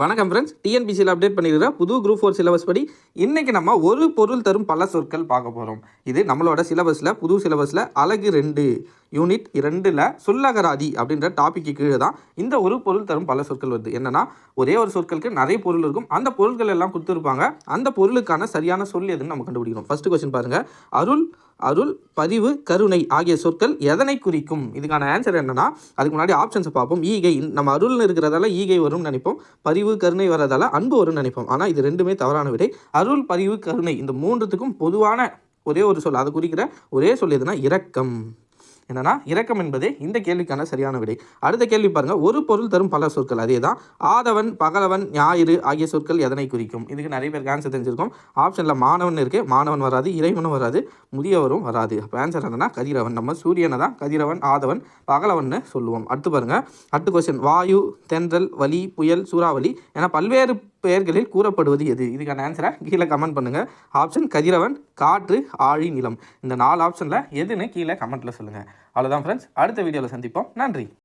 வணக்கம் ஃப்ரெண்ட்ஸ், டிஎன்பிசியில் அப்டேட் பண்ணியிருக்கிற புது குரூப் 4 சிலபஸ் படி இன்றைக்கி நம்ம ஒரு பொருள் தரும் பல சொற்கள் பார்க்க போகிறோம். இது நம்மளோட சிலபஸில் புது சிலபஸில் அலகு 2 யூனிட் 2ல் சொல்லகராதி அப்படின்ற டாப்பிக்கு கீழே தான் இந்த ஒரு பொருள் தரும் பல சொற்கள் வருது. என்னன்னா ஒரே ஒரு சொற்களுக்கு நிறைய பொருள் இருக்கும். அந்த பொருட்கள் எல்லாம் கொடுத்துருப்பாங்க. அந்த பொருளுக்கான சரியான சொல் எதுன்னு நம்ம கண்டுபிடிக்கணும். ஃபர்ஸ்ட் கொஸ்டின் பாருங்கள். அருள், பதிவு, கருணை ஆகிய சொற்கள் எதனை குறிக்கும்? இதுக்கான ஆன்சர் என்னன்னா, அதுக்கு முன்னாடி ஆப்ஷன்ஸை பார்ப்போம். ஈகை, நம்ம அருள்னு இருக்கிறதால ஈகை வரும்னு நினைப்போம். பதிவு, கருணை வரதால அன்பு வரும்னு நினைப்போம். ஆனால் இது ரெண்டுமே தவறான விடை. அருள், பதிவு, கருணை இந்த மூன்றுத்துக்கும் பொதுவான ஒரே ஒரு சொல், அதை குறிக்கிற ஒரே சொல் எதுனா இரக்கம். என்னன்னா இரக்கம் என்பதே இந்த கேள்விக்கான சரியான விடை. அடுத்த கேள்வி பாருங்க. ஒரு பொருள் தரும் பல சொற்கள் அதே தான். ஆதவன், பகலவன், ஞாயிறு ஆகிய சொற்கள் எதனை குறிக்கும்? இதுக்கு நிறைய பேருக்கு ஆன்சர் தெரிஞ்சிருக்கும். ஆப்ஷனில் மாணவன் இருக்கு, மாணவன் வராது, இறைவனும் வராது, முதியவரும் வராது. அப்போ ஆன்சர் என்னன்னா கதிரவன். நம்ம சூரியனை தான் கதிரவன், ஆதவன், பகலவன் சொல்லுவோம். அடுத்து பாருங்க. அடுத்த கொஸ்டின். வாயு, தென்றல், வலி, புயல், சூறாவளி என பல்வேறு பெயர்களில் கூறப்படுவது எது? இதுக்கான ஆன்சரை கீழே கமெண்ட் பண்ணுங்க. ஆப்ஷன் கதிரவன், காற்று, ஆழி, நிலம். இந்த 4 ஆப்ஷனில் எதுன்னு கீழே கமெண்ட்டில் சொல்லுங்கள். அவ்வளோதான் ஃப்ரெண்ட்ஸ், அடுத்த வீடியோவில் சந்திப்போம். நன்றி.